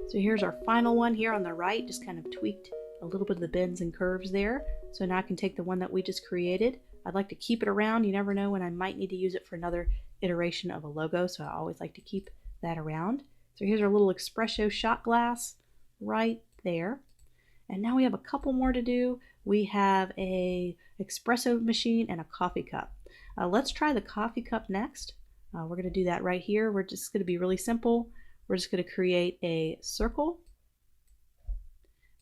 So here's our final one here on the right, just kind of tweaked a little bit of the bends and curves there. So now I can take the one that we just created. I'd like to keep it around. You never know when I might need to use it for another iteration of a logo, so I always like to keep that around. So here's our little espresso shot glass right there. And now we have a couple more to do. We have a espresso machine and a coffee cup. Let's try the coffee cup next. We're going to do that right here. We're just going to be really simple. We're just going to create a circle.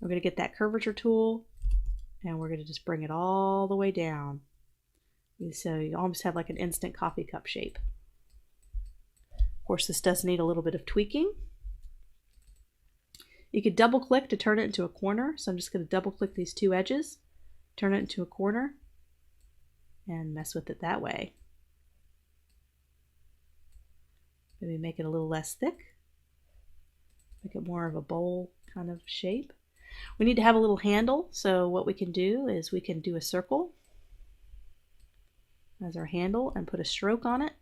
We're going to get that curvature tool and we're going to just bring it all the way down. So you almost have like an instant coffee cup shape. Of course, this does need a little bit of tweaking. You could double click to turn it into a corner. So I'm just going to double click these two edges, turn it into a corner, and mess with it that way. Maybe make it a little less thick. Make it more of a bowl kind of shape. We need to have a little handle. So what we can do is we can do a circle as our handle and put a stroke on it.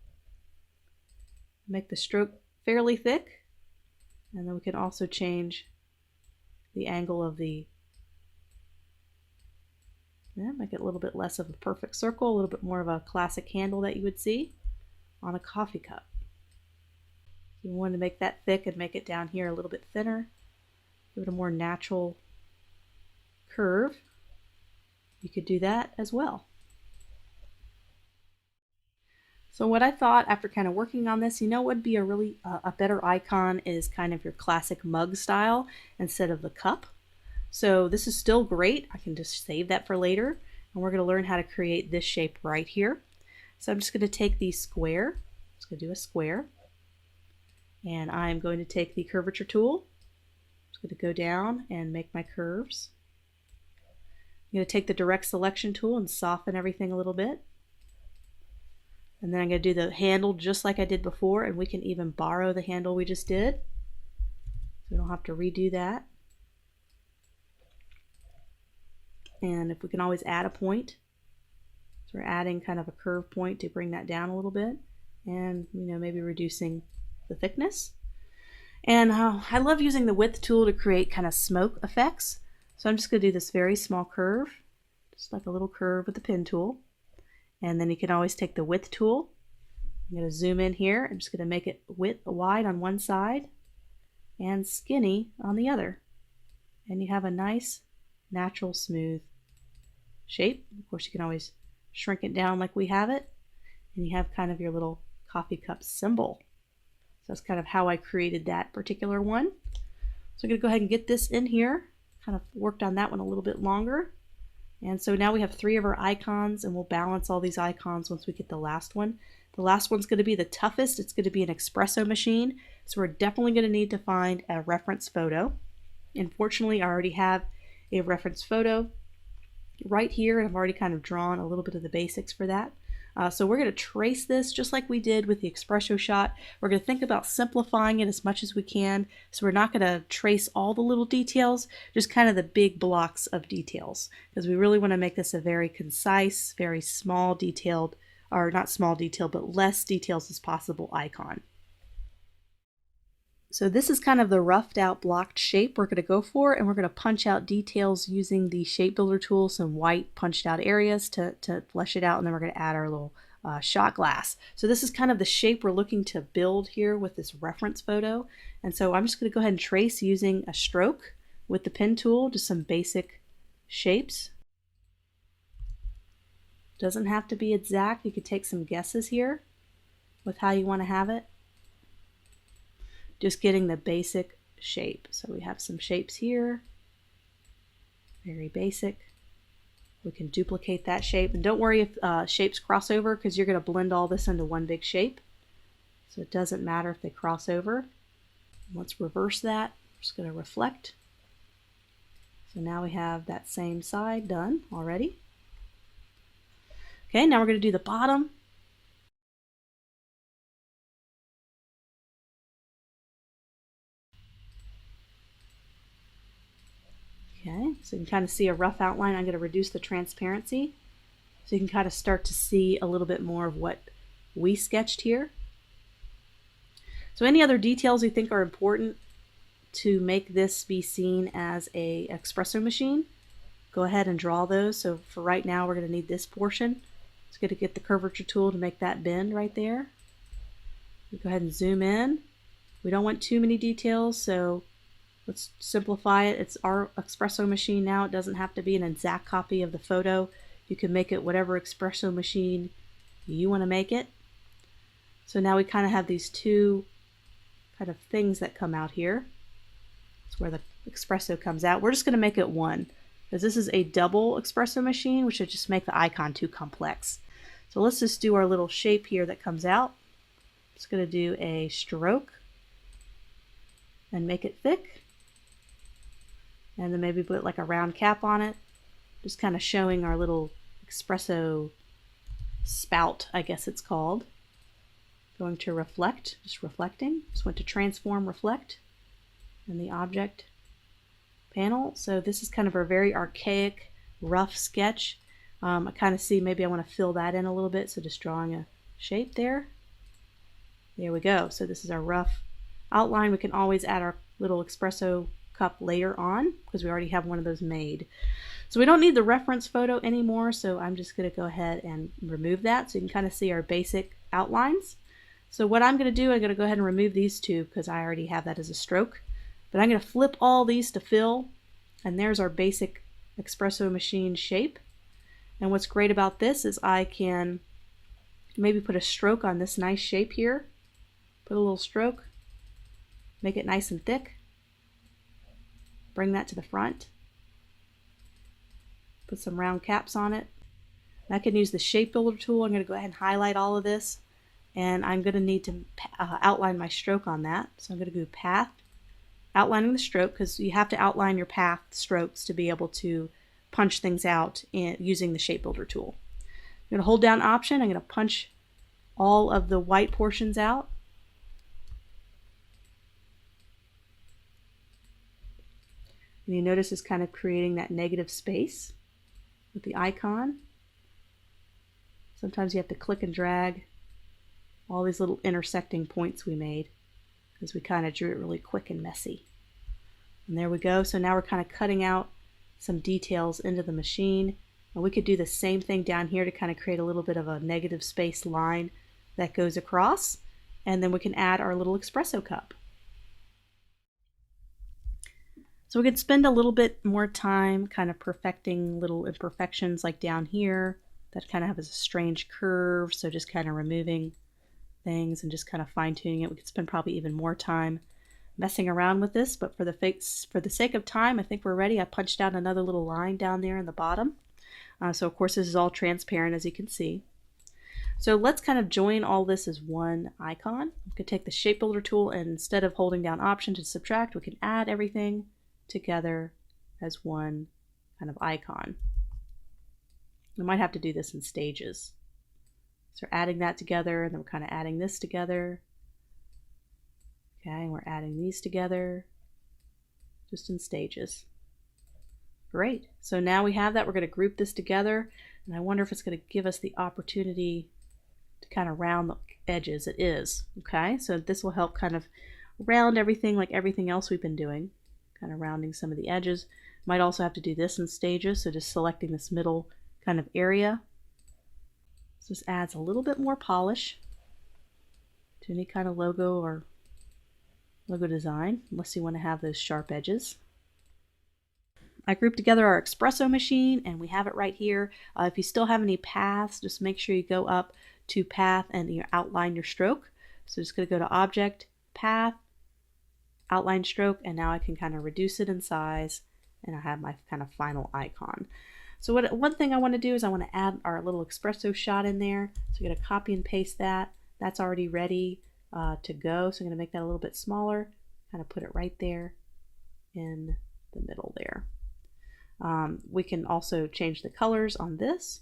Make the stroke fairly thick. And then we can also change the angle of the, make it a little bit less of a perfect circle, a little bit more of a classic handle that you would see on a coffee cup. If you want to make that thick and make it down here a little bit thinner, give it a more natural curve, you could do that as well. So what I thought after kind of working on this, what would be a really a better icon is kind of your classic mug style instead of the cup. So this is still great. I can just save that for later. And we're going to learn how to create this shape right here. So I'm just going to take the square. Just going to do a square. And I'm going to take the curvature tool. I'm going to go down and make my curves. I'm going to take the direct selection tool and soften everything a little bit. And then I'm going to do the handle just like I did before, and we can even borrow the handle we just did. So we don't have to redo that. And if we can always add a point. So we're adding kind of a curve point to bring that down a little bit. And maybe reducing the thickness. And I love using the width tool to create kind of smoke effects. So I'm just going to do this very small curve, just like a little curve with the pen tool. And then you can always take the width tool. I'm going to zoom in here. I'm just going to make it wide on one side and skinny on the other. And you have a nice, natural, smooth shape. Of course, you can always shrink it down like we have it. And you have kind of your little coffee cup symbol. So that's kind of how I created that particular one. So I'm going to go ahead and get this in here. Kind of worked on that one a little bit longer. And so now we have 3 of our icons, and we'll balance all these icons once we get the last one. The last one's going to be the toughest. It's going to be an espresso machine. So we're definitely going to need to find a reference photo. Unfortunately, I already have a reference photo right here, and I've already kind of drawn a little bit of the basics for that. So we're going to trace this just like we did with the espresso shot. We're going to think about simplifying it as much as we can. So we're not going to trace all the little details, just kind of the big blocks of details, because we really want to make this a very concise, very small detailed, or not small detail, but less details as possible icon. So this is kind of the roughed out blocked shape we're going to go for, and we're going to punch out details using the shape builder tool, some white punched out areas to flesh it out, and then we're going to add our little shot glass. So this is kind of the shape we're looking to build here with this reference photo. And so I'm just going to go ahead and trace using a stroke with the pen tool, just some basic shapes. Doesn't have to be exact. You could take some guesses here with how you want to have it. Just getting the basic shape. So we have some shapes here, very basic. We can duplicate that shape, and don't worry if shapes cross over, because you're going to blend all this into one big shape. So it doesn't matter if they cross over. Let's reverse that. We're just going to reflect. So now we have that same side done already. Okay, now we're going to do the bottom. Okay, so you can kind of see a rough outline. I'm going to reduce the transparency so you can kind of start to see a little bit more of what we sketched here. So any other details you think are important, to make this be seen as a espresso machine, go ahead and draw those. So for right now, we're going to need this portion. It's going to get the curvature tool to make that bend right there. Go ahead and zoom in. We don't want too many details, so let's simplify it. It's our espresso machine now. It doesn't have to be an exact copy of the photo. You can make it whatever espresso machine you want to make it. So now we kind of have these two kind of things that come out here. That's where the espresso comes out. We're just going to make it one, because this is a double espresso machine, which would just make the icon too complex. So let's just do our little shape here that comes out. Just going to do a stroke and make it thick. And then maybe put like a round cap on it. Just kind of showing our little espresso spout, I guess it's called. Going to reflect, just reflecting. Just went to transform, reflect, and the object panel. So this is kind of a very archaic, rough sketch. I kind of see maybe I want to fill that in a little bit, so just drawing a shape there. There we go. So this is our rough outline. We can always add our little espresso cup later on because we already have one of those made. So we don't need the reference photo anymore, so I'm just going to go ahead and remove that so you can kind of see our basic outlines. So what I'm going to do, I'm going to go ahead and remove these two because I already have that as a stroke. But I'm going to flip all these to fill, and there's our basic espresso machine shape. And what's great about this is I can maybe put a stroke on this nice shape here. Put a little stroke, make it nice and thick. Bring that to the front. Put some round caps on it. And I can use the shape builder tool. I'm going to go ahead and highlight all of this. And I'm going to need to outline my stroke on that. So I'm going to go path, outlining the stroke, because you have to outline your path strokes to be able to punch things out using the shape builder tool. I'm going to hold down Option. I'm going to punch all of the white portions out. And you notice it's kind of creating that negative space with the icon. Sometimes you have to click and drag all these little intersecting points we made because we kind of drew it really quick and messy. And there we go. So now we're kind of cutting out some details into the machine. And we could do the same thing down here to kind of create a little bit of a negative space line that goes across. And then we can add our little espresso cup. So we could spend a little bit more time kind of perfecting little imperfections like down here that kind of have a strange curve. So just kind of removing things and just kind of fine-tuning it. We could spend probably even more time messing around with this, but for the sake of time, I think we're ready. I punched out another little line down there in the bottom. So of course this is all transparent, as you can see. So let's kind of join all this as one icon. We could take the shape builder tool, and instead of holding down Option to subtract, we can add everything together as one kind of icon. We might have to do this in stages. So we're adding that together, and then we're kind of adding this together. Okay, and we're adding these together just in stages. Great. So now we have that. We're going to group this together, and I wonder if it's going to give us the opportunity to kind of round the edges. It is. Okay, so this will help kind of round everything like everything else we've been doing, kind of rounding some of the edges. Might also have to do this in stages, so just selecting this middle kind of area. So this adds a little bit more polish to any kind of logo or logo design, unless you want to have those sharp edges. I grouped together our espresso machine, and we have it right here. If you still have any paths, just make sure you go up to Path and you outline your stroke. So just going to go to Object, Path, Outline Stroke, and now I can kind of reduce it in size, and I have my kind of final icon. So one thing I want to do is I want to add our little espresso shot in there. So I'm going to copy and paste that. That's already ready to go. So I'm going to make that a little bit smaller, kind of put it right there in the middle there. We can also change the colors on this,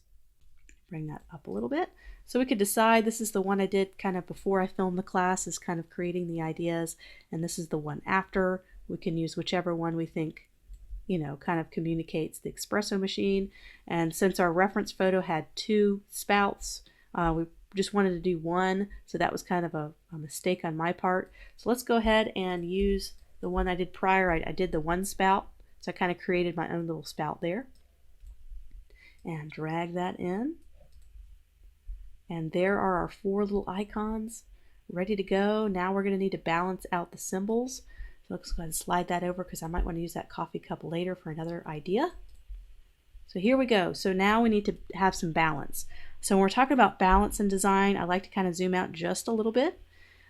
bring that up a little bit. So we could decide, this is the one I did kind of before I filmed the class, is kind of creating the ideas, and this is the one after. We can use whichever one we think, you know, kind of communicates the espresso machine. And since our reference photo had two spouts, we just wanted to do one, so that was kind of a mistake on my part. So let's go ahead and use the one I did prior, I did the one spout, so I kind of created my own little spout there. And drag that in. And there are our 4 little icons ready to go. Now we're going to need to balance out the symbols. So let's go ahead and slide that over because I might want to use that coffee cup later for another idea. So here we go. So now we need to have some balance. So when we're talking about balance in design, I like to kind of zoom out just a little bit.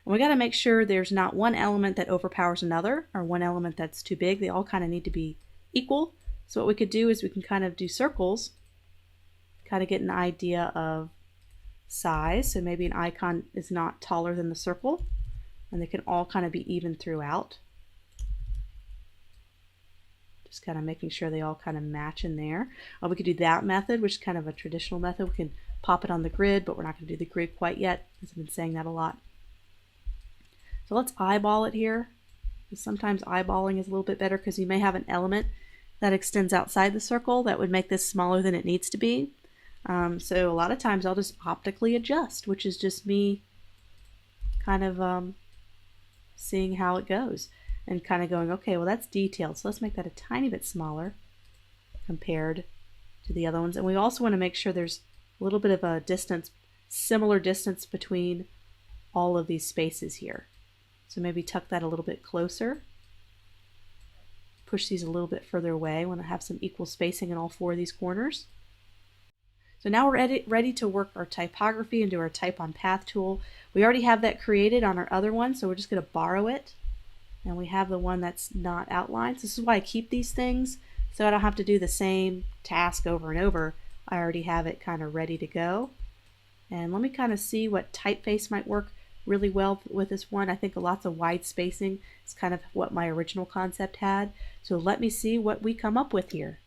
And we got to make sure there's not one element that overpowers another or one element that's too big. They all kind of need to be equal. So what we could do is we can kind of do circles, kind of get an idea of size. So maybe an icon is not taller than the circle, and they can all kind of be even throughout. Just kind of making sure they all kind of match in there. We could do that method, which is kind of a traditional method. We can pop it on the grid, but we're not going to do the grid quite yet, because I've been saying that a lot. So let's eyeball it here. Sometimes eyeballing is a little bit better because you may have an element that extends outside the circle that would make this smaller than it needs to be. So a lot of times I'll just optically adjust, which is just me kind of seeing how it goes and kind of going, okay, well that's detailed, so let's make that a tiny bit smaller compared to the other ones. And we also want to make sure there's a little bit of a distance, similar distance between all of these spaces here. So maybe tuck that a little bit closer. Push these a little bit further away. I want to have some equal spacing in all 4 of these corners. So now we're ready to work our typography and do our type on path tool. We already have that created on our other one, so we're just going to borrow it. And we have the one that's not outlined. So this is why I keep these things, so I don't have to do the same task over and over. I already have it kind of ready to go. And let me kind of see what typeface might work really well with this one. I think lots of wide spacing is kind of what my original concept had. So let me see what we come up with here.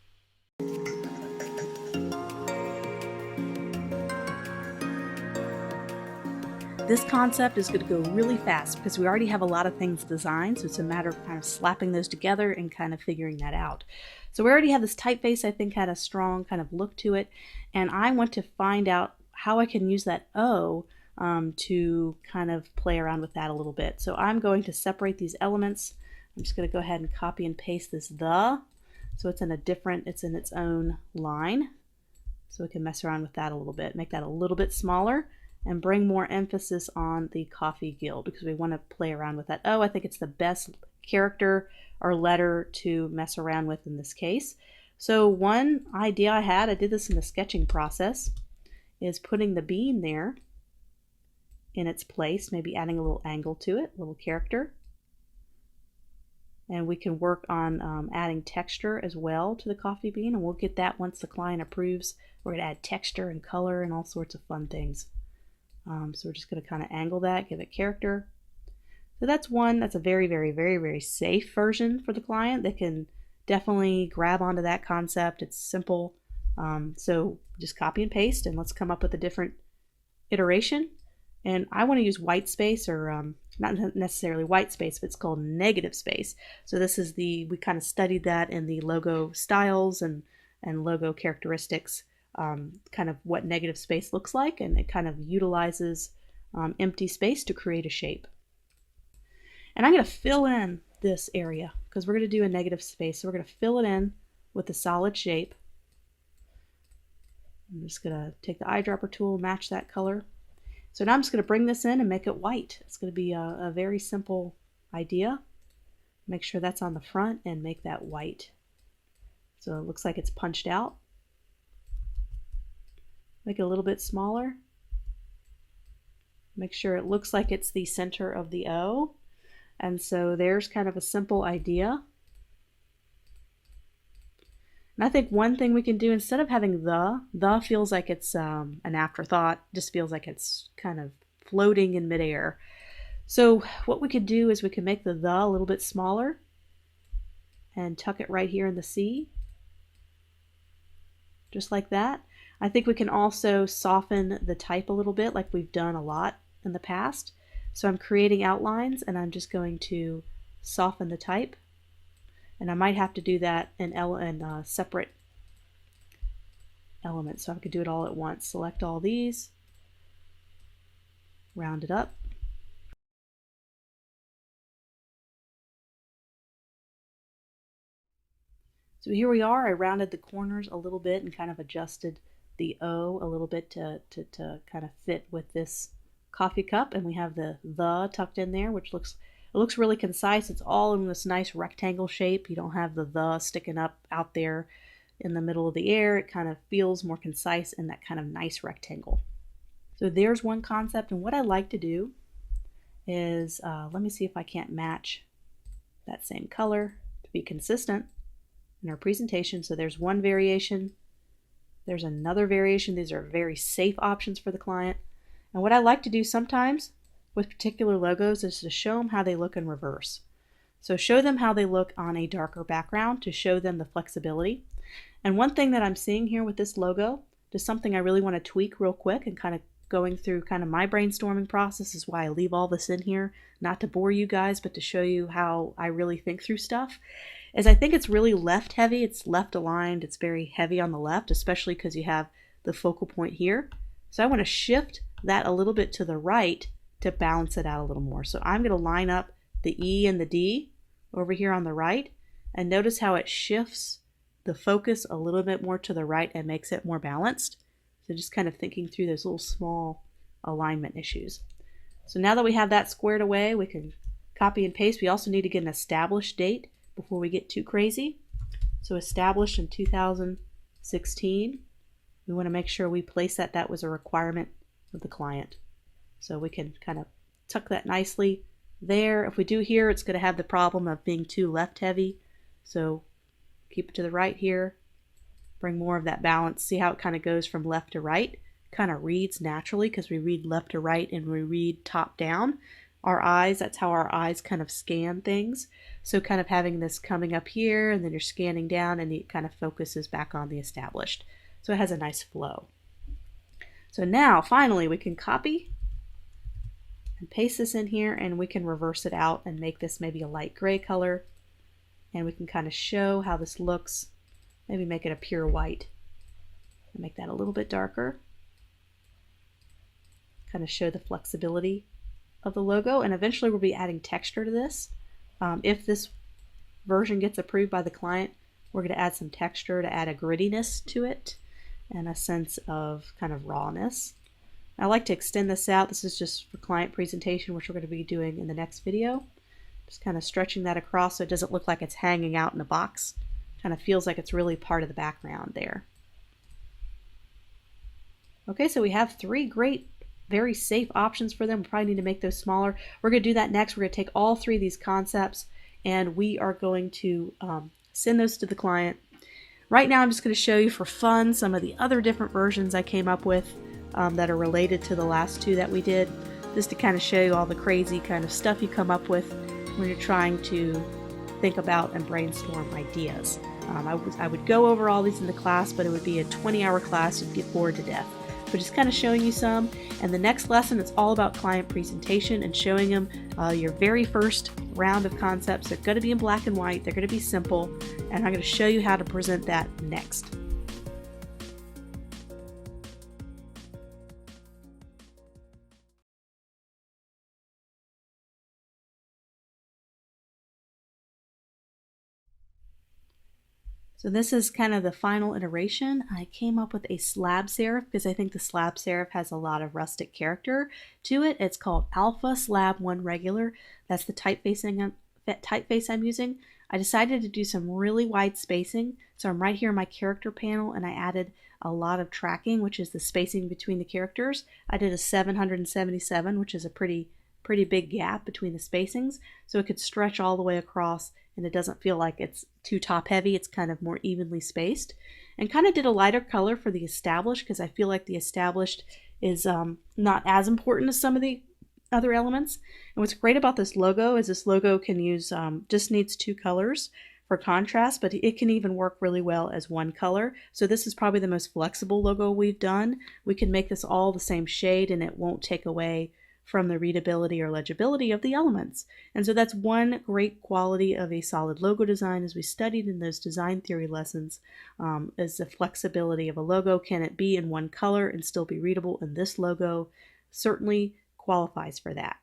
This concept is going to go really fast because we already have a lot of things designed, so it's a matter of kind of slapping those together and kind of figuring that out. So we already have this typeface, I think, had a strong kind of look to it, and I want to find out how I can use that O to kind of play around with that a little bit. So I'm going to separate these elements. I'm just going to go ahead and copy and paste this the, so it's in its own line. So we can mess around with that a little bit, make that a little bit smaller, and bring more emphasis on the coffee guild because we want to play around with that. Oh, I think it's the best character or letter to mess around with in this case. So one idea I did this in the sketching process, is putting the bean there in its place, maybe adding a little angle to it, a little character. And we can work on adding texture as well to the coffee bean, and we'll get that once the client approves. We're going to add texture and color and all sorts of fun things. So we're just going to kind of angle that, give it character. So that's a very, very, very, very safe version for the client. They can definitely grab onto that concept. It's simple. So just copy and paste, and let's come up with a different iteration. And I want to use white space, or not necessarily white space, but it's called negative space. So this is we kind of studied that in the logo styles and logo characteristics. Kind of what negative space looks like, and it kind of utilizes empty space to create a shape. And I'm going to fill in this area because we're going to do a negative space, so we're going to fill it in with a solid shape. I'm just going to take the eyedropper tool, match that color. So now I'm just going to bring this in and make it white. It's going to be a very simple idea. Make sure that's on the front and make that white. So it looks like it's punched out. Make it a little bit smaller. Make sure it looks like it's the center of the O. And so there's kind of a simple idea. And I think one thing we can do, instead of having the feels like it's an afterthought, just feels like it's kind of floating in midair. So what we could do is we can make the a little bit smaller and tuck it right here in the C. Just like that. I think we can also soften the type a little bit, like we've done a lot in the past. So I'm creating outlines, and I'm just going to soften the type. And I might have to do that in separate elements, so I could do it all at once. Select all these, round it up, So here we are. I rounded the corners a little bit and kind of adjusted the O a little bit to kind of fit with this coffee cup, and we have the tucked in there, which looks really concise. It's all in this nice rectangle shape. You don't have the sticking up out there in the middle of the air. It kind of feels more concise in that kind of nice rectangle. So there's one concept, and what I like to do is, let me see if I can't match that same color to be consistent in our presentation. So there's one variation, there's another variation. These are very safe options for the client. And what I like to do sometimes with particular logos is to show them how they look in reverse. So show them how they look on a darker background to show them the flexibility. And one thing that I'm seeing here with this logo, just something I really want to tweak real quick and kind of going through kind of my brainstorming process, is why I leave all this in here, not to bore you guys, but to show you how I really think through stuff, is I think it's really left heavy. It's left aligned. It's very heavy on the left, especially because you have the focal point here. So I want to shift that a little bit to the right to balance it out a little more. So I'm going to line up the E and the D over here on the right, and notice how it shifts the focus a little bit more to the right and makes it more balanced. So just kind of thinking through those little small alignment issues. So now that we have that squared away, we can copy and paste. We also need to get an established date before we get too crazy. So established in 2016. We want to make sure we place that was a requirement of the client. So we can kind of tuck that nicely there. If we do here, it's going to have the problem of being too left heavy. So keep it to the right here. Bring more of that balance. See how it kind of goes from left to right. Kind of reads naturally because we read left to right and we read top down. Our eyes, that's how our eyes kind of scan things. So kind of having this coming up here and then you're scanning down and it kind of focuses back on the established. So it has a nice flow. So now finally we can copy and paste this in here, and we can reverse it out and make this maybe a light gray color, and we can kind of show how this looks. Maybe make it a pure white and make that a little bit darker. Kind of show the flexibility of the logo, and eventually we'll be adding texture to this. If this version gets approved by the client, we're going to add some texture to add a grittiness to it and a sense of kind of rawness. I like to extend this out. This is just for client presentation, which we're going to be doing in the next video. Just kind of stretching that across so it doesn't look like it's hanging out in a box. Kind of feels like it's really part of the background there. Okay, so we have three great, very safe options for them. We probably need to make those smaller. We're going to do that next. We're going to take all three of these concepts and we are going to send those to the client. Right now I'm just going to show you for fun some of the other different versions I came up with that are related to the last two that we did, just to kind of show you all the crazy kind of stuff you come up with when you're trying to think about and brainstorm ideas. I would go over all these in the class, but it would be a 20-hour class. You'd get bored to death. But just kind of showing you some. And the next lesson, it's all about client presentation and showing them your very first round of concepts. They're going to be in black and white. They're going to be simple. And I'm going to show you how to present that next. So this is kind of the final iteration. I came up with a slab serif because I think the slab serif has a lot of rustic character to it. It's called Alpha Slab 1 Regular. That's the typeface I'm using. I decided to do some really wide spacing. So I'm right here in my character panel and I added a lot of tracking, which is the spacing between the characters. I did a 777, which is a pretty big gap between the spacings, so it could stretch all the way across and it doesn't feel like it's too top heavy. It's kind of more evenly spaced, and kind of did a lighter color for the established because I feel like the established is not as important as some of the other elements. And what's great about this logo is this logo can use just needs two colors for contrast, but it can even work really well as one color. So this is probably the most flexible logo we've done. We can make this all the same shade and it won't take away from the readability or legibility of the elements. And so that's one great quality of a solid logo design, as we studied in those design theory lessons, is the flexibility of a logo. Can it be in one color and still be readable? And this logo certainly qualifies for that.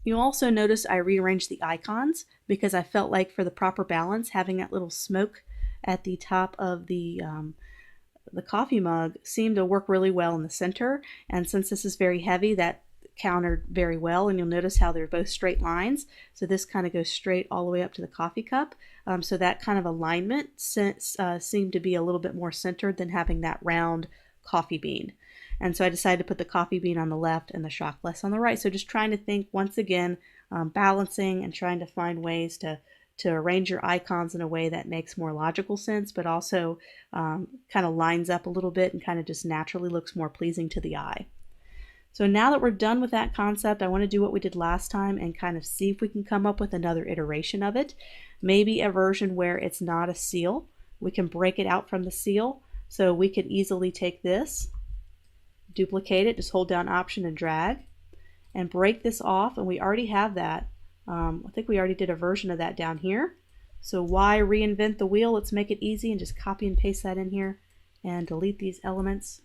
You'll also notice I rearranged the icons because I felt like for the proper balance, having that little smoke at the top of the coffee mug seemed to work really well in the center. And since this is very heavy, that countered very well. And you'll notice how they're both straight lines. So this kind of goes straight all the way up to the coffee cup. So that kind of alignment seemed to be a little bit more centered than having that round coffee bean. And so I decided to put the coffee bean on the left and the shot glass on the right. So just trying to think once again, balancing and trying to find ways to arrange your icons in a way that makes more logical sense, but also kind of lines up a little bit and kind of just naturally looks more pleasing to the eye. So now that we're done with that concept, I want to do what we did last time and kind of see if we can come up with another iteration of it. Maybe a version where it's not a seal. We can break it out from the seal. So we could easily take this, duplicate it, just hold down Option and drag, and break this off. And we already have that. I think we already did a version of that down here. So why reinvent the wheel? Let's make it easy and just copy and paste that in here and delete these elements.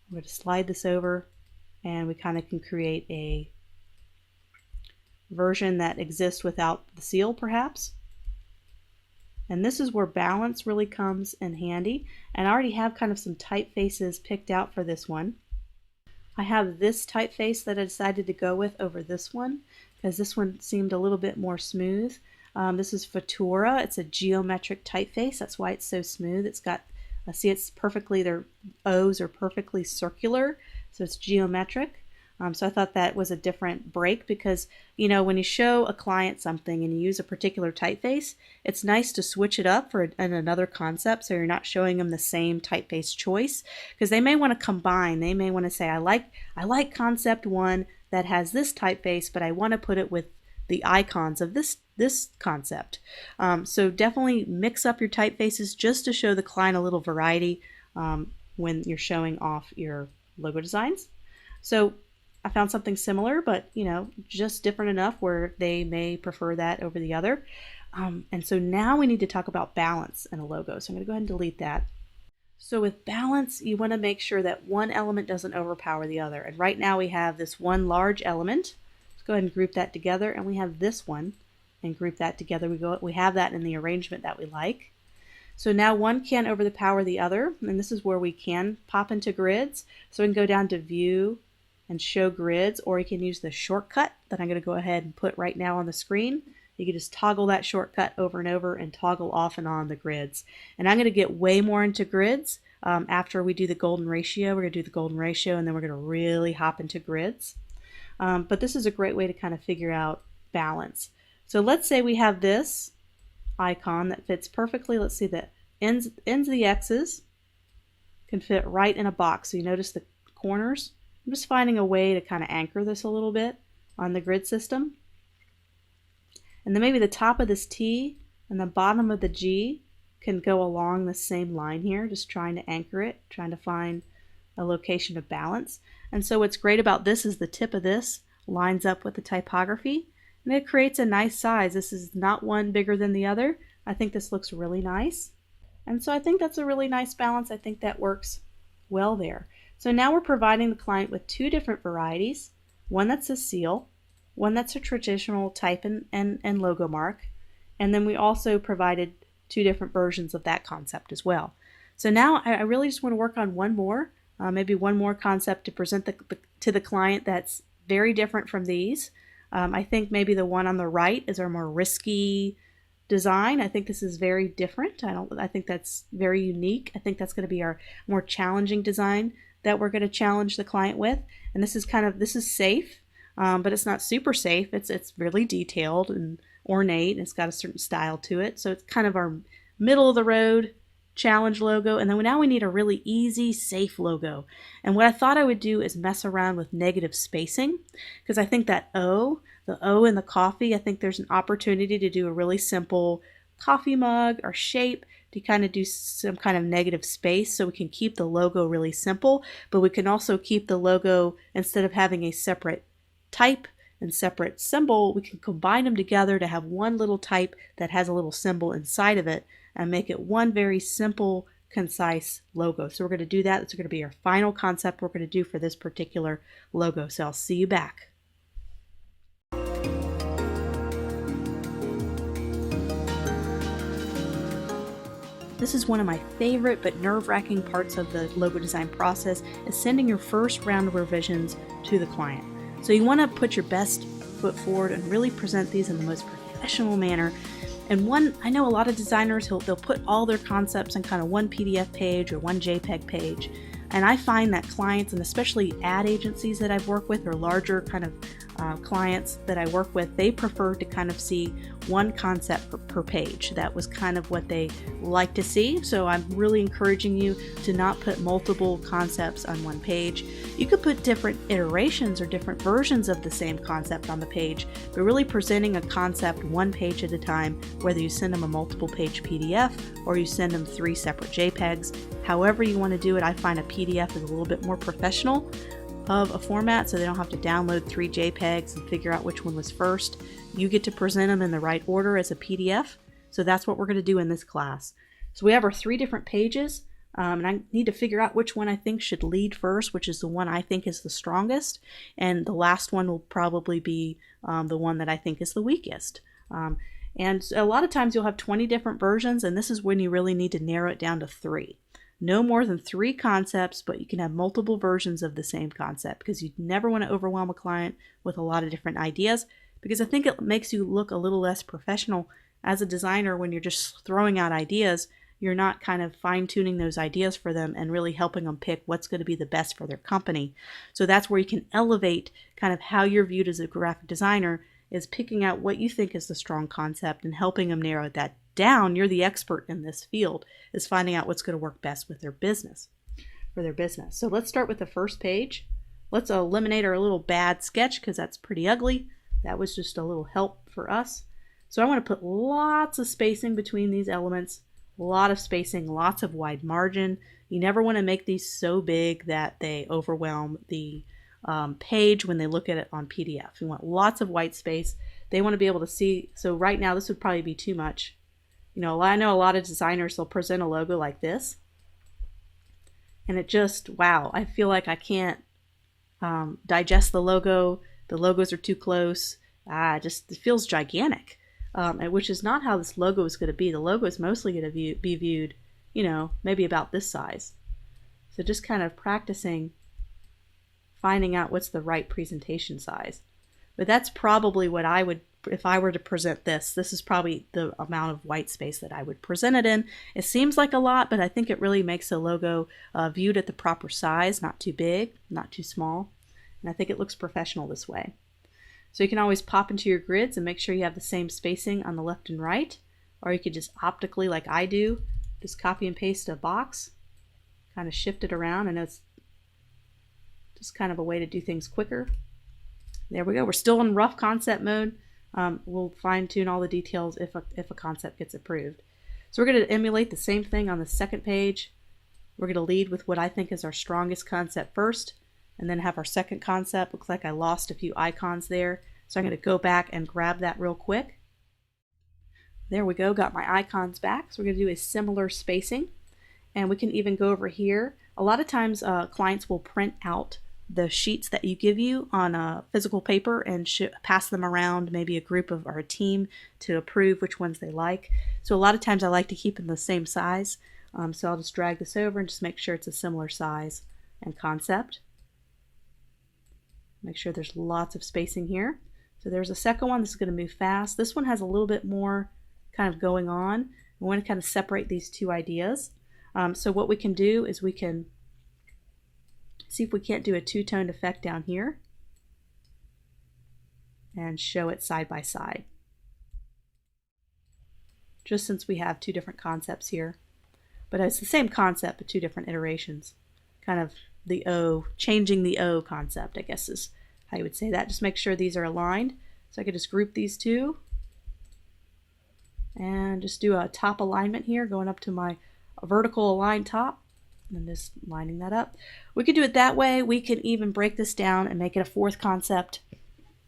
We're going to slide this over and we kind of can create a version that exists without the seal perhaps. And this is where balance really comes in handy. And I already have kind of some typefaces picked out for this one. I have this typeface that I decided to go with over this one because this one seemed a little bit more smooth. This is Futura. It's a geometric typeface. That's why it's so smooth. It's got, see, it's perfectly, their O's are perfectly circular, so it's geometric. So I thought that was a different break because, you know, when you show a client something and you use a particular typeface, it's nice to switch it up for another concept so you're not showing them the same typeface choice because they may want to combine. They may want to say, I like concept one that has this typeface, but I want to put it with the icons of this concept. So definitely mix up your typefaces just to show the client a little variety when you're showing off your logo designs. So I found something similar, but you know, just different enough where they may prefer that over the other. And so now we need to talk about balance in a logo. So I'm going to go ahead and delete that. So with balance, you want to make sure that one element doesn't overpower the other. And right now we have this one large element. Let's go ahead and group that together. And we have this one and group that together. We have that in the arrangement that we like. So now one can't overpower the other. And this is where we can pop into grids. So we can go down to View and Show Grids, or you can use the shortcut that I'm going to go ahead and put right now on the screen. You can just toggle that shortcut over and over and toggle off and on the grids. And I'm going to get way more into grids after we do the golden ratio. We're going to do the golden ratio and then we're going to really hop into grids. But this is a great way to kind of figure out balance. So let's say we have this icon that fits perfectly. Let's see, the ends of the X's can fit right in a box. So you notice the corners. I'm just finding a way to kind of anchor this a little bit on the grid system. And then maybe the top of this T and the bottom of the G can go along the same line here, just trying to anchor it, trying to find a location of balance. And so what's great about this is the tip of this lines up with the typography and it creates a nice size. This is not one bigger than the other. I think this looks really nice. And so I think that's a really nice balance. I think that works well there. So now we're providing the client with two different varieties, one that's a seal, one that's a traditional type and logo mark, and then we also provided two different versions of that concept as well. So now I really just want to work on one more, maybe one more concept to present to the client that's very different from these. I think maybe the one on the right is our more risky design. I think this is very different. I think that's very unique. I think that's going to be our more challenging design that we're going to challenge the client with. And this is safe, but it's not super safe. It's really detailed and ornate. And it's got a certain style to it. So it's kind of our middle of the road challenge logo. And then now we need a really easy, safe logo. And what I thought I would do is mess around with negative spacing, because I think that the O in the coffee, I think there's an opportunity to do a really simple coffee mug or shape to kind of do some kind of negative space so we can keep the logo really simple, but we can also keep the logo, instead of having a separate type and separate symbol, we can combine them together to have one little type that has a little symbol inside of it and make it one very simple, concise logo. So we're going to do that. That's going to be our final concept we're going to do for this particular logo. So I'll see you back. This is one of my favorite but nerve-wracking parts of the logo design process, is sending your first round of revisions to the client. So you want to put your best foot forward and really present these in the most professional manner. And I know a lot of designers, they'll put all their concepts in kind of one PDF page or one JPEG page. And I find that clients, and especially ad agencies that I've worked with, or larger kind of clients that I work with, they prefer to kind of see one concept per page. That was kind of what they like to see. So I'm really encouraging you to not put multiple concepts on one page. You could put different iterations or different versions of the same concept on the page, but really presenting a concept one page at a time, whether you send them a multiple page PDF or you send them 3 separate JPEGs. However you want to do it, I find a PDF is a little bit more professional of a format, so they don't have to download 3 JPEGs and figure out which one was first. You get to present them in the right order as a PDF. So that's what we're going to do in this class. So we have our 3 different pages, and I need to figure out which one I think should lead first, which is the one I think is the strongest, and the last one will probably be the one that I think is the weakest. And a lot of times you'll have 20 different versions, and this is when you really need to narrow it down to 3. No more than 3 concepts, but you can have multiple versions of the same concept, because you never want to overwhelm a client with a lot of different ideas, because I think it makes you look a little less professional as a designer when you're just throwing out ideas. You're not kind of fine-tuning those ideas for them and really helping them pick what's going to be the best for their company. So that's where you can elevate kind of how you're viewed as a graphic designer, is picking out what you think is the strong concept and helping them narrow that down. You're the expert in this field, is finding out what's going to work best with their business, for their business. So let's start with the first page. Let's eliminate our little bad sketch, because that's pretty ugly. That was just a little help for us. So I want to put lots of spacing between these elements, a lot of spacing, lots of wide margin. You never want to make these so big that they overwhelm the page when they look at it on PDF. You want lots of white space. They want to be able to see. So right now this would probably be too much. You know, I know a lot of designers, they'll present a logo like this, and it just, wow, I feel like I can't digest the logo. The logos are too close. It feels gigantic, which is not how this logo is going to be. The logo is mostly going to be viewed, you know, maybe about this size. So just kind of practicing finding out what's the right presentation size. But that's probably what I would, if I were to present this is probably the amount of white space that I would present it in. It seems like a lot, but I think it really makes a logo viewed at the proper size, not too big, not too small. And I think it looks professional this way. So you can always pop into your grids and make sure you have the same spacing on the left and right, or you could just optically, like I do, just copy and paste a box, kind of shift it around. I know it's just kind of a way to do things quicker. There we go. We're still in rough concept mode. We'll fine tune all the details if a concept gets approved. So we're going to emulate the same thing on the second page. We're going to lead with what I think is our strongest concept first, and then have our second concept. Looks like I lost a few icons there, so I'm going to go back and grab that real quick. There we go, got my icons back. So we're going to do a similar spacing, and we can even go over here. A lot of times clients will print out the sheets that you give you on a physical paper and pass them around, maybe a group of or a team, to approve which ones they like. So a lot of times I like to keep them the same size. So I'll just drag this over and just make sure it's a similar size and concept. Make sure there's lots of spacing here. So there's a second one. This is going to move fast. This one has a little bit more kind of going on. We want to kind of separate these two ideas. So what we can do is we can see if we can't do a two-toned effect down here and show it side by side. Just since we have 2 different concepts here. But it's the same concept but 2 different iterations. Kind of the O, changing the O concept, I guess is how you would say that. Just make sure these are aligned. So I could just group these 2 and just do a top alignment here, going up to my vertical align top, and just lining that up. We could do it that way. We could even break this down and make it a 4th concept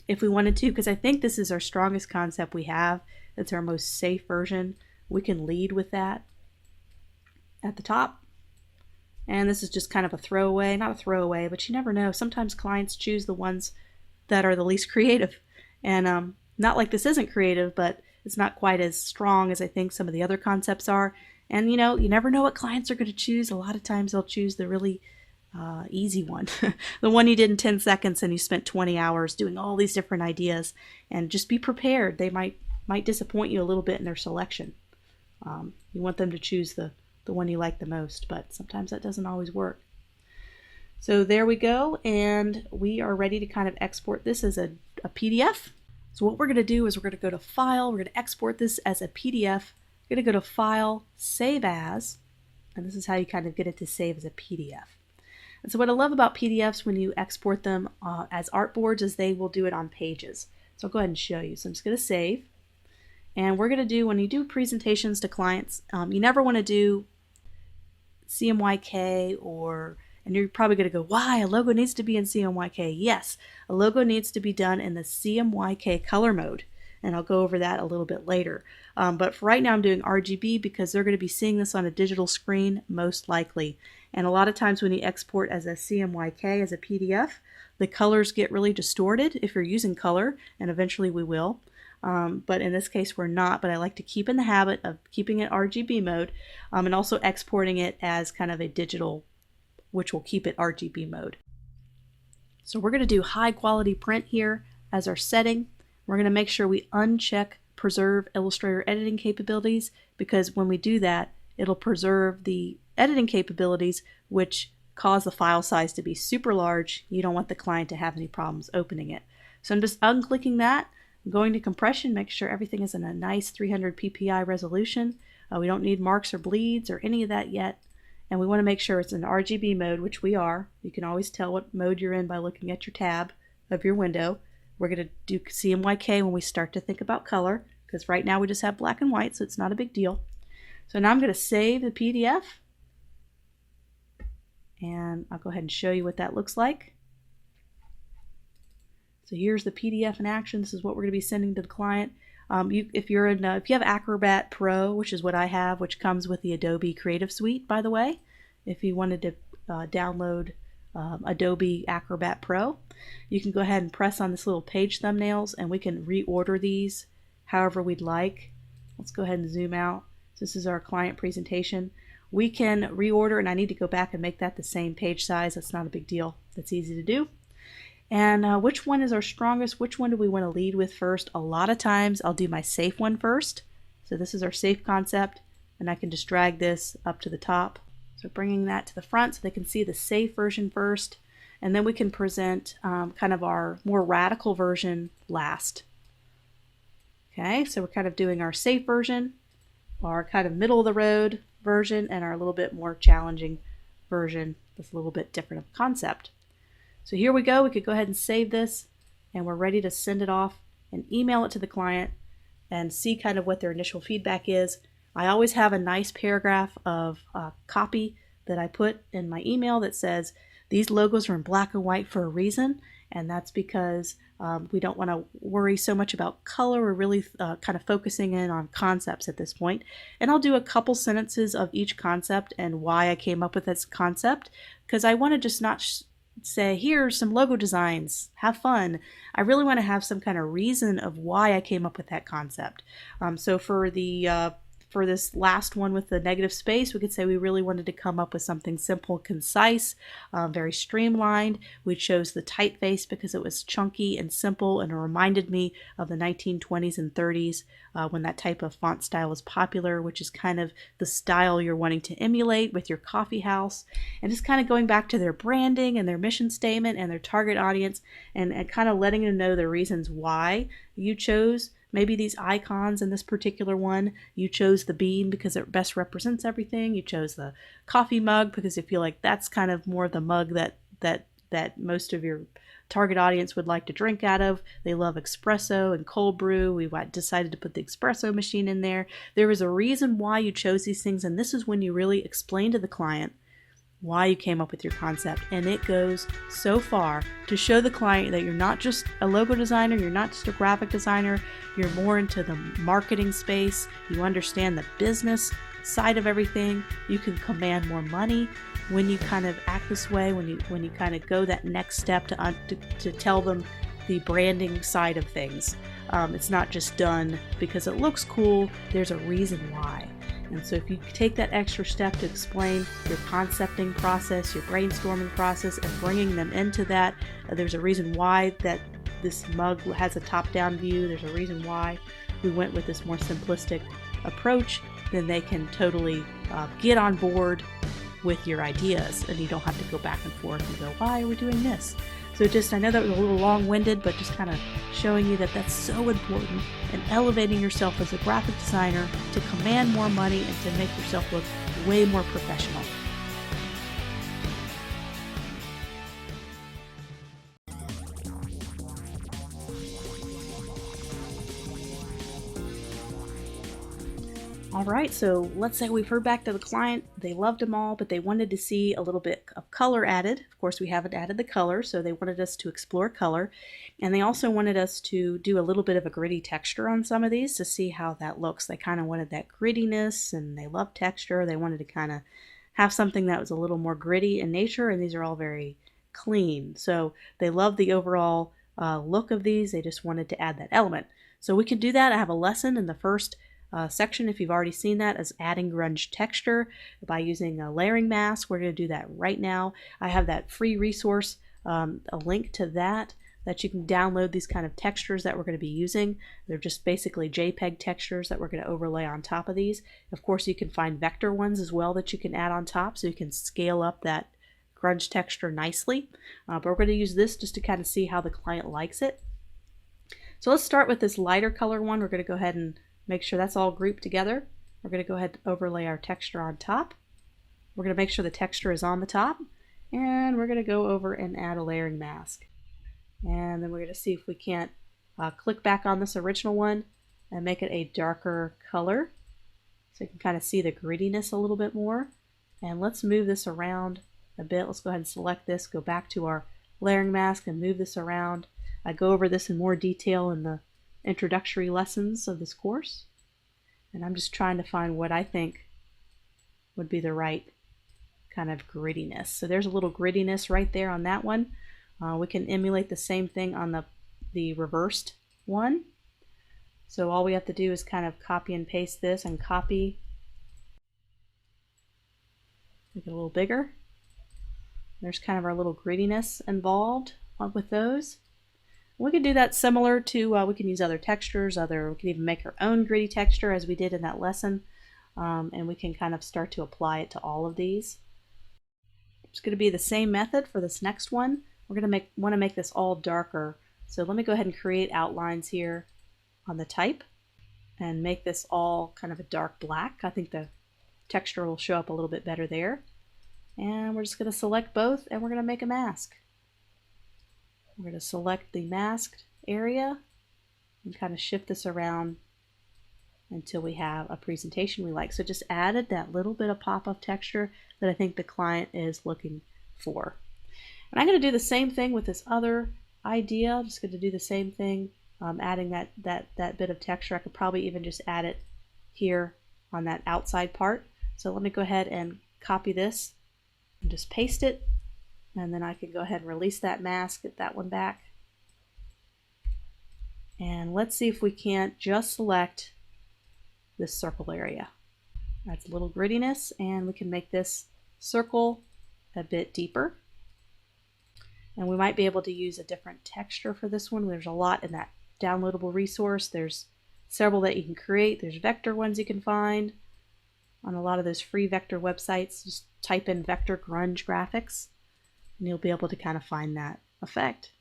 if we wanted to, because I think this is our strongest concept we have. It's our most safe version. We can lead with that at the top. And this is just kind of a throwaway, not a throwaway, but you never know. Sometimes clients choose the ones that are the least creative. And not like this isn't creative, but it's not quite as strong as I think some of the other concepts are. And you never know what clients are going to choose. A lot of times they'll choose the really easy one, the one you did in 10 seconds and you spent 20 hours doing all these different ideas. And just be prepared. They might disappoint you a little bit in their selection. You want them to choose the one you like the most, but sometimes that doesn't always work. So there we go, and we are ready to kind of export this as a PDF. So what we're going to do is we're going to go to File, we're going to export this as a PDF. We're going to go to File, Save As, and this is how you kind of get it to save as a PDF. And so what I love about PDFs when you export them as artboards is they will do it on pages. So I'll go ahead and show you. So I'm just going to save. And we're going to do, when you do presentations to clients, you never want to do CMYK and you're probably going to go, why? A logo needs to be in CMYK. Yes, a logo needs to be done in the CMYK color mode. And I'll go over that a little bit later. But for right now, I'm doing RGB because they're going to be seeing this on a digital screen, most likely. And a lot of times when you export as a CMYK, as a PDF, the colors get really distorted if you're using color, and eventually we will. But in this case, we're not. But I like to keep in the habit of keeping it RGB mode and also exporting it as kind of a digital, which will keep it RGB mode. So we're going to do high quality print here as our setting. We're going to make sure we uncheck preserve Illustrator editing capabilities, because when we do that, it'll preserve the editing capabilities which cause the file size to be super large. You don't want the client to have any problems opening it. So I'm just unclicking that. I'm going to compression, make sure everything is in a nice 300 ppi resolution. We don't need marks or bleeds or any of that yet. And we want to make sure it's in RGB mode, which we are. You can always tell what mode you're in by looking at your tab of your window. We're going to do CMYK when we start to think about color, because right now we just have black and white, so it's not a big deal. So now I'm going to save the PDF. And I'll go ahead and show you what that looks like. So here's the PDF in action. This is what we're going to be sending to the client. If you have Acrobat Pro, which is what I have, which comes with the Adobe Creative Suite, by the way, if you wanted to download Adobe Acrobat Pro, you can go ahead and press on this little page thumbnails, and we can reorder these however we'd like. Let's go ahead and zoom out. So this is our client presentation. We can reorder, and I need to go back and make that the same page size. That's not a big deal. That's easy to do. And which one is our strongest? Which one do we want to lead with first? A lot of times I'll do my safe one first. So this is our safe concept, and I can just drag this up to the top. So bringing that to the front so they can see the safe version first, and then we can present kind of our more radical version last. Okay, so we're kind of doing our safe version, our kind of middle of the road version, and our little bit more challenging version with a little bit different of concept. So here we go. We could go ahead and save this, and we're ready to send it off and email it to the client and see kind of what their initial feedback is. I always have a nice paragraph of copy that I put in my email that says these logos are in black and white for a reason, and that's because we don't want to worry so much about color. We're really kind of focusing in on concepts at this point. And I'll do a couple sentences of each concept and why I came up with this concept, because I want to just not say, here's some logo designs, have fun. I really want to have some kind of reason of why I came up with that concept. So for this last one with the negative space, we could say we really wanted to come up with something simple, concise, very streamlined. We chose the typeface because it was chunky and simple, and it reminded me of the 1920s and 30s when that type of font style was popular, which is kind of the style you're wanting to emulate with your coffee house. And just kind of going back to their branding and their mission statement and their target audience, and kind of letting them know the reasons why you chose maybe these icons. In this particular one, you chose the bean because it best represents everything. You chose the coffee mug because you feel like that's kind of more the mug that most of your target audience would like to drink out of. They love espresso and cold brew. We decided to put the espresso machine in there. There was a reason why you chose these things, and this is when you really explain to the client why you came up with your concept. And it goes so far to show the client that you're not just a logo designer, you're not just a graphic designer, you're more into the marketing space, you understand the business side of everything, you can command more money when you kind of act this way, when you kind of go that next step to tell them the branding side of things. It's not just done because it looks cool, there's a reason why. And so if you take that extra step to explain your concepting process, your brainstorming process, and bringing them into that, there's a reason why that this mug has a top-down view, there's a reason why we went with this more simplistic approach, then they can totally get on board with your ideas, and you don't have to go back and forth and go, why are we doing this? So just, I know that was a little long-winded, but just kind of showing you that that's so important, and elevating yourself as a graphic designer to command more money and to make yourself look way more professional. All right, so let's say we've heard back to the client, they loved them all, but they wanted to see a little bit of color added. Of course, we haven't added the color, so they wanted us to explore color. And they also wanted us to do a little bit of a gritty texture on some of these to see how that looks. They kind of wanted that grittiness, and they love texture. They wanted to kind of have something that was a little more gritty in nature, and these are all very clean. So they love the overall look of these. They just wanted to add that element. So we can do that. I have a lesson in the first section, if you've already seen that, as adding grunge texture by using a layering mask. We're going to do that right now. I have that free resource, a link to that you can download, these kind of textures that we're going to be using. They're just basically JPEG textures that we're going to overlay on top of these. Of course, you can find vector ones as well that you can add on top, so you can scale up that grunge texture nicely. But we're going to use this just to kind of see how the client likes it. So let's start with this lighter color one. We're going to go ahead and make sure that's all grouped together. We're going to go ahead and overlay our texture on top. We're going to make sure the texture is on the top, and we're going to go over and add a layering mask. And then we're going to see if we can't click back on this original one and make it a darker color so you can kind of see the grittiness a little bit more. And let's move this around a bit. Let's go ahead and select this, go back to our layering mask and move this around. I go over this in more detail in the introductory lessons of this course, and I'm just trying to find what I think would be the right kind of grittiness. So there's a little grittiness right there on that one. We can emulate the same thing on the reversed one. So all we have to do is kind of copy and paste this, and copy, make it a little bigger. There's kind of our little grittiness involved with those. We can do that similar to, we can use other textures, we can even make our own gritty texture as we did in that lesson, and we can kind of start to apply it to all of these. It's going to be the same method for this next one. We're going to want to make this all darker. So let me go ahead and create outlines here on the type and make this all kind of a dark black. I think the texture will show up a little bit better there. And we're just going to select both, and we're going to make a mask. We're going to select the masked area and kind of shift this around until we have a presentation we like. So just added that little bit of pop-up texture that I think the client is looking for. And I'm going to do the same thing with this other idea. I'm just going to do the same thing, adding that bit of texture. I could probably even just add it here on that outside part. So let me go ahead and copy this and just paste it. And then I can go ahead and release that mask, get that one back. And let's see if we can't just select this circle area. That's a little grittiness, and we can make this circle a bit deeper. And we might be able to use a different texture for this one. There's a lot in that downloadable resource. There's several that you can create. There's vector ones you can find on a lot of those free vector websites. Just type in vector grunge graphics, and you'll be able to kind of find that effect.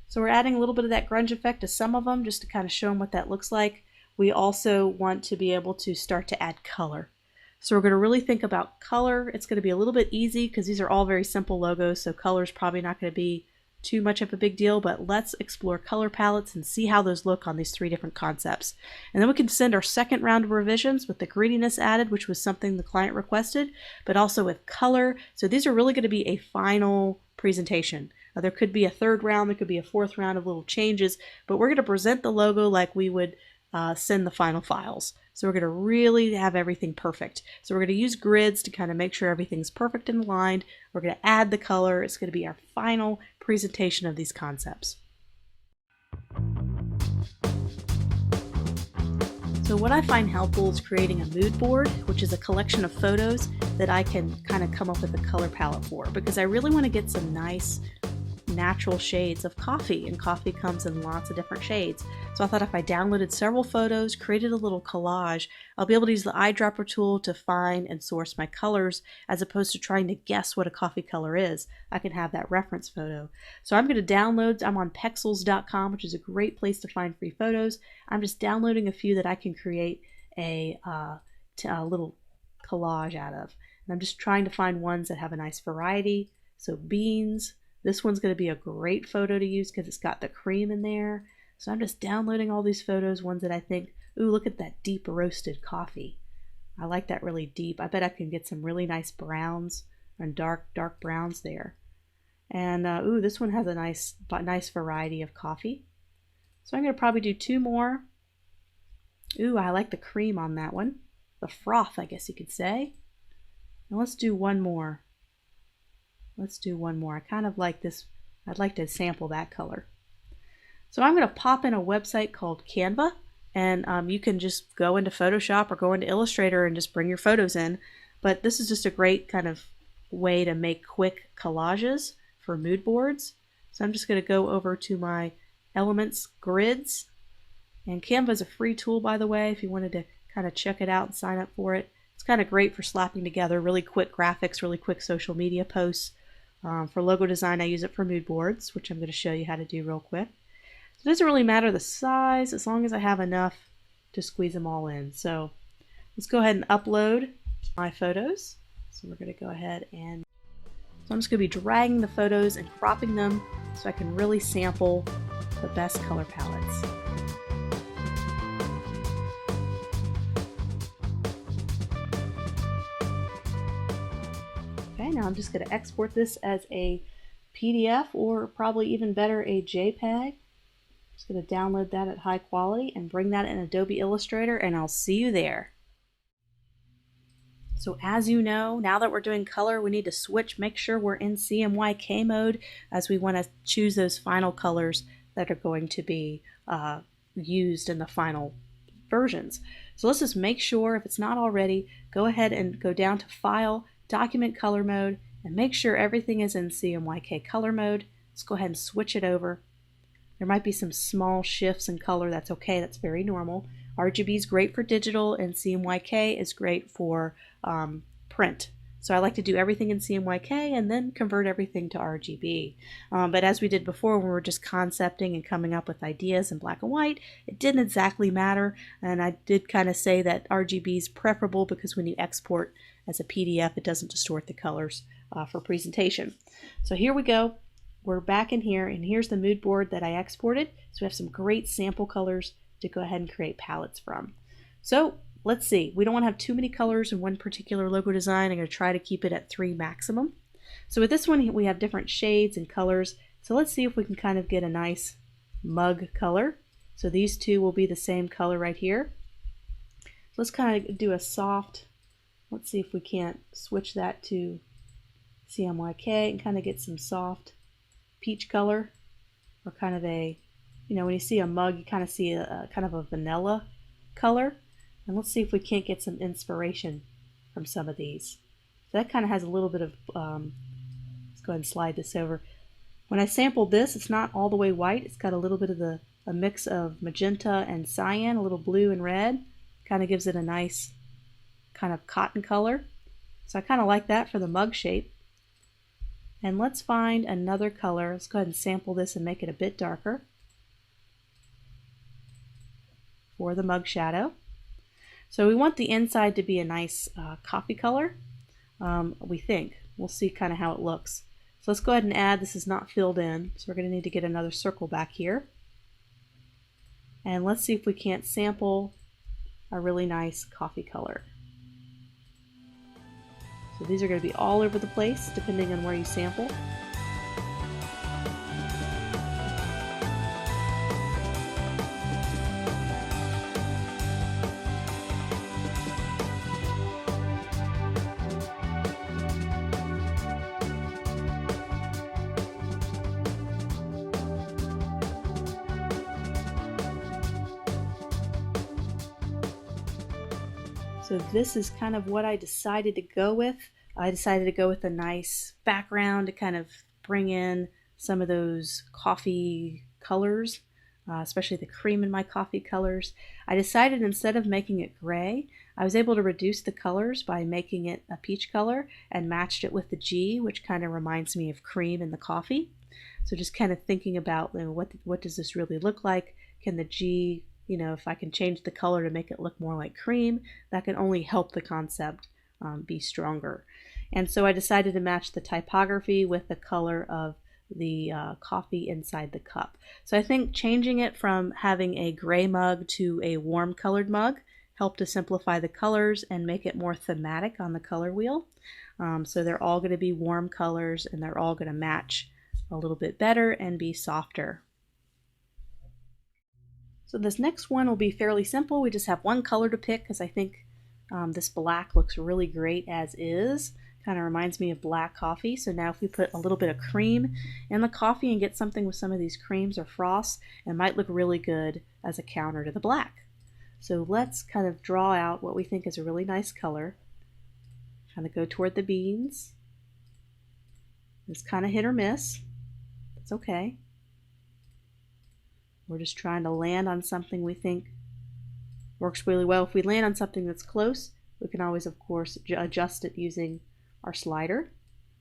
So we're adding a little bit of that grunge effect to some of them just to kind of show them what that looks like. We also want to be able to start to add color. So we're going to really think about color. It's going to be a little bit easy because these are all very simple logos, so color is probably not going to be too much of a big deal, but let's explore color palettes and see how those look on these three different concepts. And then we can send our second round of revisions with the grittiness added, which was something the client requested, but also with color. So these are really going to be a final presentation. There could be a third round, there could be a fourth round of little changes, but we're going to present the logo like we would send the final files. So we're going to really have everything perfect. So we're going to use grids to kind of make sure everything's perfect and aligned. We're going to add the color. It's going to be our final presentation of these concepts. So what I find helpful is creating a mood board, which is a collection of photos that I can kind of come up with a color palette for, because I really want to get some nice natural shades of coffee, and coffee comes in lots of different shades. So I thought if I downloaded several photos, created a little collage, I'll be able to use the eyedropper tool to find and source my colors, as opposed to trying to guess what a coffee color is. I can have that reference photo. So I'm going to download, I'm on pexels.com, which is a great place to find free photos. I'm just downloading a few that I can create a little collage out of. And I'm just trying to find ones that have a nice variety. So beans. This one's going to be a great photo to use because it's got the cream in there. So I'm just downloading all these photos, ones that I think, ooh, look at that deep roasted coffee. I like that really deep. I bet I can get some really nice browns and dark browns there. And ooh, this one has a nice variety of coffee. So I'm going to probably do 2 more. Ooh, I like the cream on that one. The froth, I guess you could say. Now let's do 1 more. Let's do 1 more. I kind of like this. I'd like to sample that color. So I'm going to pop in a website called Canva, and you can just go into Photoshop or go into Illustrator and just bring your photos in. But this is just a great kind of way to make quick collages for mood boards. So I'm just going to go over to my Elements grids. And Canva is a free tool, by the way, if you wanted to kind of check it out and sign up for it. It's kind of great for slapping together really quick graphics, really quick social media posts. For logo design, I use it for mood boards, which I'm going to show you how to do real quick. So it doesn't really matter the size as long as I have enough to squeeze them all in. So let's go ahead and upload my photos. So we're going to go ahead and so I'm just going to be dragging the photos and cropping them so I can really sample the best color palettes. Okay, now I'm just going to export this as a PDF, or probably even better, a JPEG. Just going to download that at high quality and bring that in Adobe Illustrator, and I'll see you there. So as you know, now that we're doing color, we need to switch, make sure we're in CMYK mode, as we want to choose those final colors that are going to be used in the final versions. So let's just make sure, if it's not already, go ahead and go down to File, Document Color Mode, and make sure everything is in CMYK color mode. Let's go ahead and switch it over. There might be some small shifts in color. That's okay. That's very normal. RGB is great for digital, and CMYK is great for print. So I like to do everything in CMYK and then convert everything to RGB. But as we did before, when we were just concepting and coming up with ideas in black and white, it didn't exactly matter. And I did kind of say that RGB is preferable because when you export as a PDF, it doesn't distort the colors for presentation. So here we go. We're back in here, and here's the mood board that I exported. So we have some great sample colors to go ahead and create palettes from. So let's see. We don't want to have too many colors in one particular logo design. I'm going to try to keep it at 3 maximum. So with this one, we have different shades and colors. So let's see if we can kind of get a nice mug color. So these two will be the same color right here. So let's kind of do a soft, let's see if we can't switch that to CMYK and kind of get some soft peach color, or kind of a, you know, when you see a mug, you kind of see a kind of a vanilla color. And let's see if we can't get some inspiration from some of these. So that kind of has a little bit of, let's go ahead and slide this over. When I sampled this, it's not all the way white. It's got a little bit of a mix of magenta and cyan, a little blue and red. Kind of gives it a nice kind of cotton color. So I kind of like that for the mug shape. And let's find another color. Let's go ahead and sample this and make it a bit darker for the mug shadow. So we want the inside to be a nice coffee color, we think. We'll see kind of how it looks. So let's go ahead and add, this is not filled in, so we're going to need to get another circle back here. And let's see if we can't sample a really nice coffee color. So these are going to be all over the place depending on where you sample. So this is kind of what I decided to go with. I decided to go with a nice background to kind of bring in some of those coffee colors, especially the cream in my coffee colors. I decided instead of making it gray, I was able to reduce the colors by making it a peach color and matched it with the G, which kind of reminds me of cream in the coffee. So just kind of thinking about, you know, what does this really look like? Can the G, you know, if I can change the color to make it look more like cream, that can only help the concept be stronger. And so I decided to match the typography with the color of the coffee inside the cup. So I think changing it from having a gray mug to a warm colored mug helped to simplify the colors and make it more thematic on the color wheel. So they're all going to be warm colors and they're all going to match a little bit better and be softer. So this next one will be fairly simple. We just have one color to pick because I think this black looks really great as is. Kind of reminds me of black coffee. So now if we put a little bit of cream in the coffee and get something with some of these creams or frosts, it might look really good as a counter to the black. So let's kind of draw out what we think is a really nice color. Kind of go toward the beans. It's kind of hit or miss. It's okay. We're just trying to land on something we think works really well. If we land on something that's close, we can always, of course, adjust it using our slider.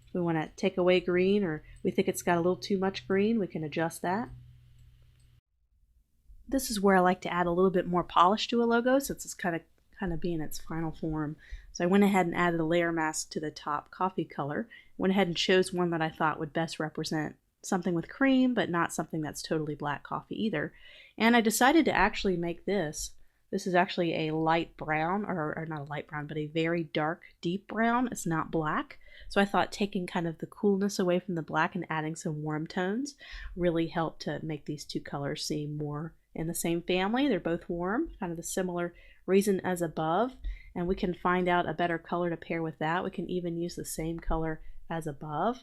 If we want to take away green or we think it's got a little too much green, we can adjust that. This is where I like to add a little bit more polish to a logo since it's kind of be in its final form. So I went ahead and added a layer mask to the top coffee color. Went ahead and chose one that I thought would best represent something with cream, but not something that's totally black coffee either. And I decided to actually make this. This is actually a light brown, or not a light brown, but a very dark, deep brown. It's not black. So I thought taking kind of the coolness away from the black and adding some warm tones really helped to make these two colors seem more in the same family. They're both warm, kind of the similar reason as above. And we can find out a better color to pair with that. We can even use the same color as above.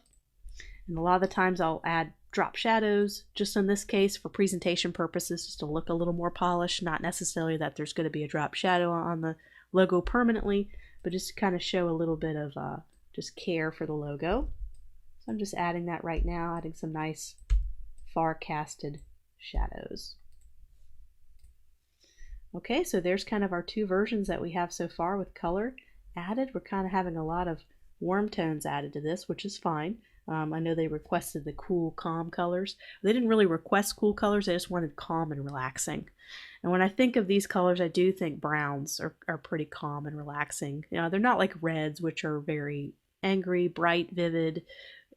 And a lot of the times I'll add drop shadows, just in this case for presentation purposes, just to look a little more polished, not necessarily that there's going to be a drop shadow on the logo permanently, but just to kind of show a little bit of just care for the logo. So I'm just adding that right now, adding some nice far casted shadows. Okay, so there's kind of our two versions that we have so far with color added. We're kind of having a lot of warm tones added to this, which is fine. I know they requested the cool, calm colors. They didn't really request cool colors, they just wanted calm and relaxing. And when I think of these colors, I do think browns are pretty calm and relaxing. You know, they're not like reds, which are very angry, bright, vivid,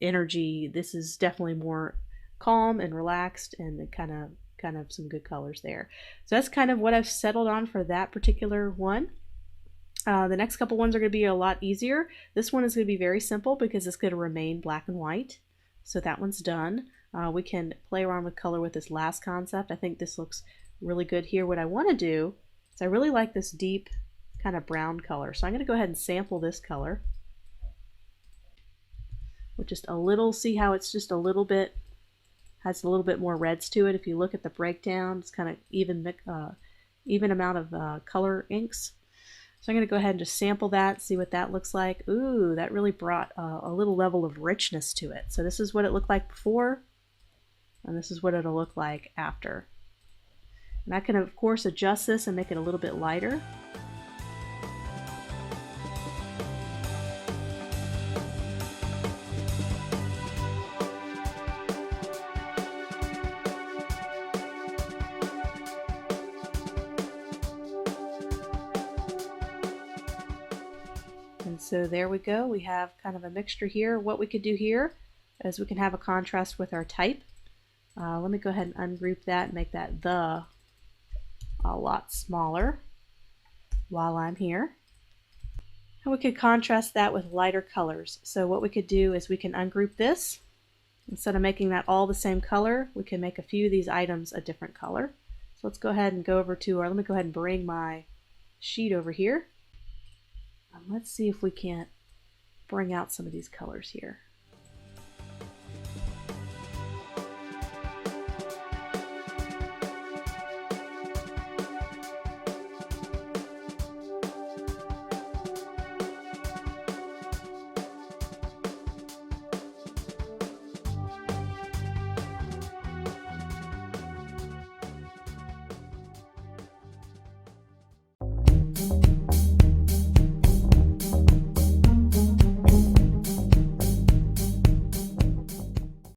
energy. This is definitely more calm and relaxed and kind of some good colors there. So that's kind of what I've settled on for that particular one. The next couple ones are going to be a lot easier. This one is going to be very simple because it's going to remain black and white. So that one's done. We can play around with color with this last concept. I think this looks really good here. What I want to do is I really like this deep kind of brown color. So I'm going to go ahead and sample this color with just a little, see how it's just a little bit, has a little bit more reds to it. If you look at the breakdown, it's kind of even amount of color inks. So I'm going to go ahead and just sample that, see what that looks like. Ooh, that really brought a little level of richness to it. So this is what it looked like before, and this is what it'll look like after. And I can, of course, adjust this and make it a little bit lighter. And so there we go. We have kind of a mixture here. What we could do here is we can have a contrast with our type. Let me go ahead and ungroup that and make that the a lot smaller while I'm here. And we could contrast that with lighter colors. So what we could do is we can ungroup this. Instead of making that all the same color, we can make a few of these items a different color. So let's go ahead and go over to, or let me go ahead and bring my sheet over here. Let's see if we can't bring out some of these colors here.